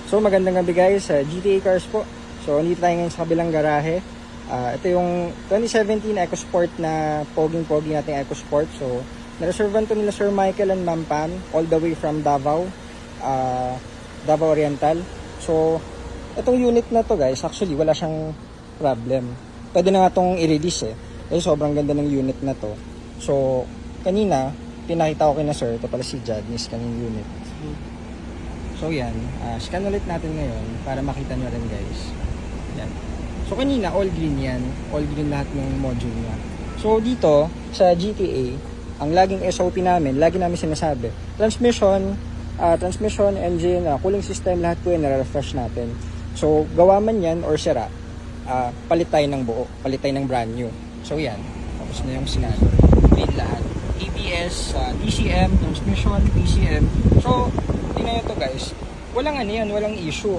So magandang gabi guys, GTA Cars po. So nandito tayo ngayon sa kabilang garahe. Ito yung 2017 EcoSport na poging-pogi nating EcoSport. So nareservan to nila Sir Michael and Ma'am Pam all the way from Davao, Davao Oriental. So itong unit na to guys, actually wala siyang problem. Pwede na nga itong i-release kasi sobrang ganda ng unit na to. So kanina, pinakita ko kay na sir, ito pala si Jadnis kanina unit. So yan, scan ulit natin ngayon para makita nyo rin guys. Yan. So kanina all green yan, all green lahat ng module niya. So dito sa GTA, ang laging SOP namin, lagi namin sinasabi, transmission, engine, cooling system, lahat po yan nare-refresh natin. So gawa man yan or sira, palit tayo ng buo, palit tayo ng brand new. So yan, tapos na yung scan, green lahat. ABS, DCM, transmission, PCM. So tingnan nyo to guys, walang ano yan, walang issue.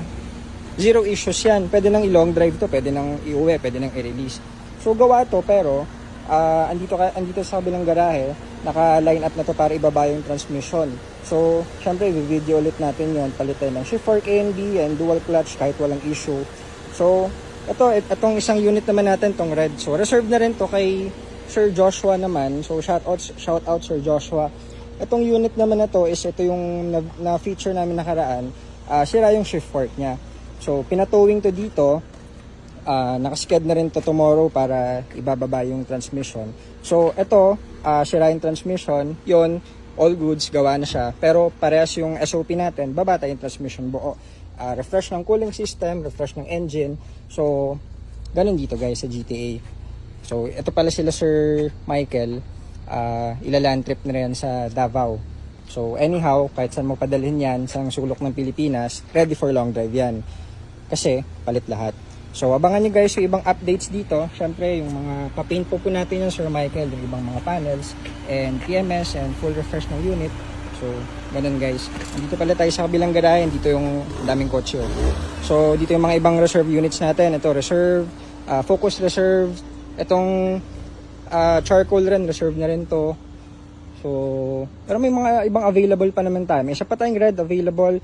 Zero issues yan. Pwede nang i-long drive to, pwede nang i-uwi, pwede nang i-release. So gawa to pero andito sa kabilang garahe, naka-line up na to para ibaba yung transmission. So syempre i-video ulit natin yon, palit tayo ng shift fork ANB and dual clutch kahit walang issue. So itong isang unit naman natin, tong red. So reserve na rin to kay Sir Joshua naman. So shout out Sir Joshua. Itong unit naman na to is ito yung na-feature namin nakaraan. Sira yung shift fork niya. So pinatowing to dito. Nakasked na rin to tomorrow para ibababa yung transmission. So ito, sira yung transmission. Yon, all goods, gawa na siya. Pero parehas yung SOP natin, babata yung transmission buo. Refresh ng cooling system, refresh ng engine. So ganun dito guys sa GTA. So ito pala sila Sir Michael. Ilaland trip na rin sa Davao. So anyhow, kahit saan mo padalhin yan, sa sulok ng Pilipinas, ready for long drive yan. Kasi palit lahat. So abangan nyo guys yung ibang updates dito. Syempre yung mga papaint po natin yung Sir Michael, yung ibang mga panels, and PMS, and full refresh ng unit. So ganun guys. Dito pala tayo sa kabilang garahe, dito yung daming kotse. So dito yung mga ibang reserve units natin. Ito reserve, Focus reserve, itong charcoal rin, reserve na rin to. So, pero may mga ibang available pa naman tayo. May isa pa tayong red available.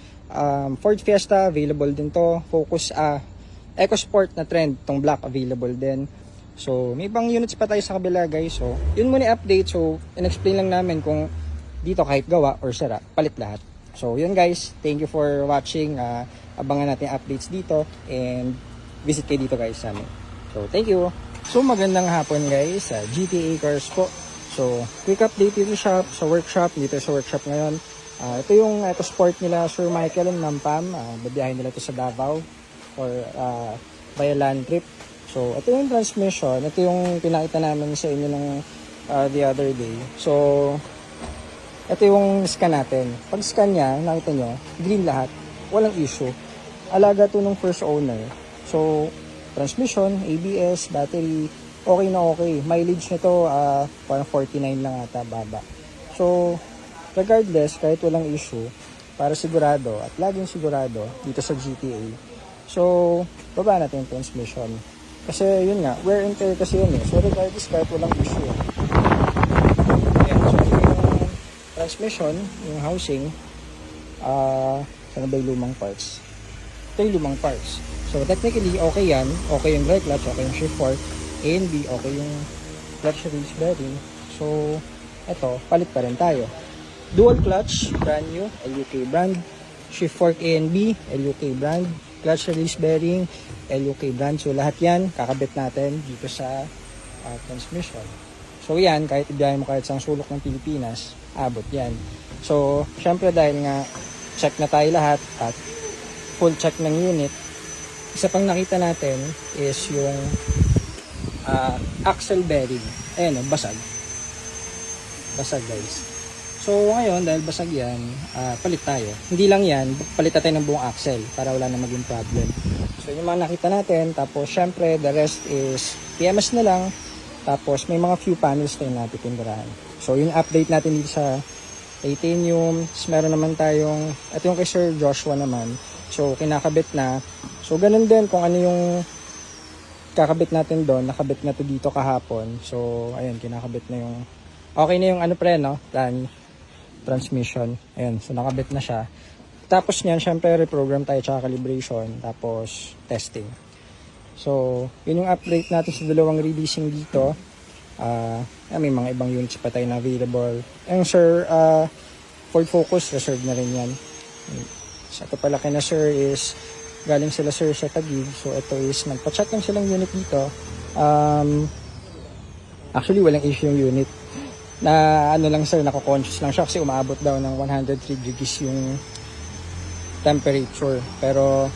Ford Fiesta available din to. Focus, EcoSport na trend, tong black available din. So, may ibang units pa tayo sa kabila guys. So, yun muna update. So, in-explain lang namin kung dito kahit gawa or sira, palit lahat. So, yun guys. Thank you for watching. Abangan natin updates dito. And visit kayo dito guys sa amin. So, thank you. So magandang hapon guys sa GTA Cars po. So quick update dito sa workshop, dito sa workshop ngayon. Ito yung EcoSport nila Sir Michael and Ma'am Pam. Babiyahin nila ito sa Davao or via land trip. So ito yung transmission, ito yung pinakita namin sa inyo ng the other day. So ito yung scan natin. Pag scan niya, nakita nyo, green lahat, walang issue. Alaga to ng first owner. So transmission, ABS, battery, okay na okay. Mileage nito, parang 49 lang ata, baba. So, regardless, kahit walang issue, para sigurado, at laging sigurado, dito sa GTA. So, baba natin yung transmission. Kasi, yun nga, wear and tear kasi yun eh. So, regardless, kahit walang issue. Ayan, so, yung transmission, yung housing, sana ba yung lumang parts? Ito yung lumang parts. So technically, okay yan. Okay yung brake clutch, okay yung shift fork, A and B, okay yung clutch release bearing. So, eto, palit pa rin tayo. Dual clutch, brand new, LUK brand. Shift fork A and B, LUK brand. Clutch release bearing, LUK brand. So lahat yan, kakabit natin dito sa transmission. So yan, kahit ibiyahin mo kahit sa sulok ng Pilipinas, abot yan. So, syempre dahil nga check na tayo lahat at full check ng unit, isa pang nakita natin is yung axle bearing. Ayan o, basag. Basag guys. So ngayon, dahil basag yan, palit tayo. Hindi lang yan, palit tayo ng buong axle para wala na maging problem. So yung mga nakita natin, tapos syempre the rest is PMS na lang. Tapos may mga few panels tayo natitindirahan. So yung update natin dito sa titanium. Meron naman tayong, ito yung kay Sir Joshua naman. So kinakabit na. So ganun din kung ano yung kakabit natin doon. Nakabit na to dito kahapon. So ayun, kinakabit na yung, okay na yung ano pre no, transmission. Ayun, so nakabit na siya. Tapos niyan, syempre reprogram tayo tsaka calibration, tapos testing. So, yun yung update natin sa dalawang releasing dito. May mga ibang units pa tayo na available. And sir, Ford Focus, reserve na rin yan. So, ito pala kina sir is, galing sila sir sa Taguig. So, ito is, nagpa-check lang silang unit dito. Actually, walang issue yung unit. Na ano lang sir, nako-conscious lang siya kasi umaabot daw ng 103 degrees yung temperature. Pero,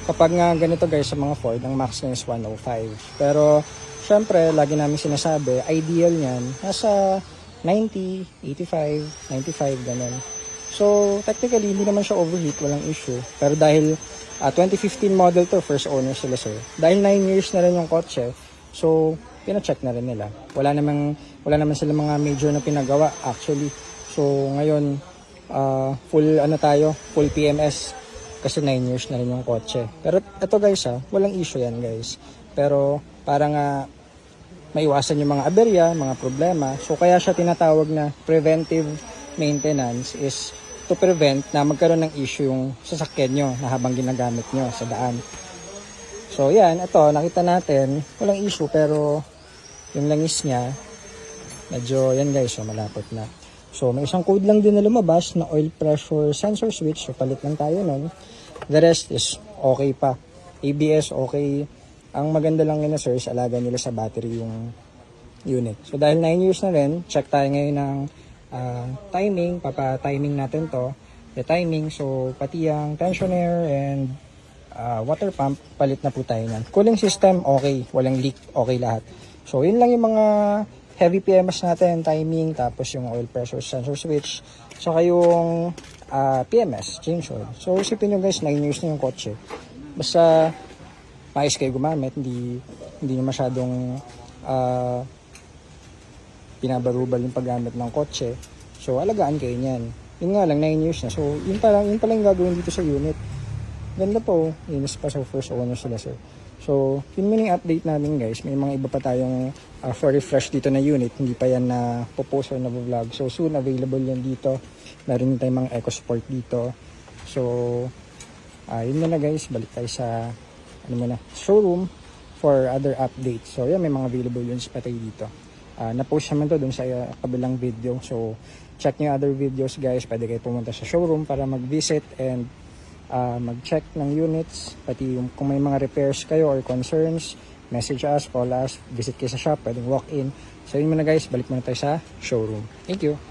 kapag nga ganito guys sa mga Ford, ang max niya is 105. Pero, syempre, lagi namin sinasabi, ideal niyan, nasa 90, 85, 95, ganun. So, technically, hindi naman siya overheat, walang issue. Pero dahil 2015 model to, first owner sila sir. Dahil 9 years na rin yung kotse, so, pina-check na rin nila. Wala naman sila mga major na pinagawa, actually. So, ngayon, full PMS. Kasi 9 years na rin yung kotse. Pero ito guys walang issue yan guys. Pero parang maiwasan yung mga aberya, mga problema. So kaya siya tinatawag na preventive maintenance is to prevent na magkaroon ng issue yung sasakyan nyo na habang ginagamit nyo sa daan. So yan, ito nakita natin, walang issue pero yung langis niya, medyo yan guys, so malapot na. So, may isang code lang din na lumabas na oil pressure sensor switch. So, palit lang tayo nun. The rest is okay pa. ABS, okay. Ang maganda lang yun na sir, is alaga nila sa battery yung unit. So, dahil 9 years na rin, check tayo ngayon ng timing. Papa-timing natin to. The timing. So, pati yung tensioner and water pump, palit na po tayo yan. Cooling system, okay. Walang leak, okay lahat. So, yun lang yung mga heavy PMS natin, timing, tapos yung oil pressure sensor switch, saka yung PMS, change oil. So, isipin nyo guys, 9 years na yung kotse. Basta, maayos kayo gumamit, hindi nyo masyadong pinabarubal yung paggamit ng kotse. So, alagaan kayo niyan. Yun nga lang, 9 years na. So, yun pa lang yung gagawin dito sa unit. Ganda po, inis pa sa first owner sila sir. So, yun muna yung update namin guys. May mga iba pa tayong for refresh dito na unit. Hindi pa yan na popost or na vlog. So, soon available yan dito. Meron din tayong mga EcoSport dito. So, yun na guys. Balik tayo sa showroom for other updates. So, yan, may mga available units pa tayo dito. Na-post naman to dun sa kabilang video. So, check nyo other videos guys. Pwede kayo pumunta sa showroom para mag-visit and mag-check ng units, pati yung kung may mga repairs kayo or concerns, message us, call us, visit kayo sa shop, pwedeng walk-in. So yun muna guys, balik muna tayo sa showroom. Thank you!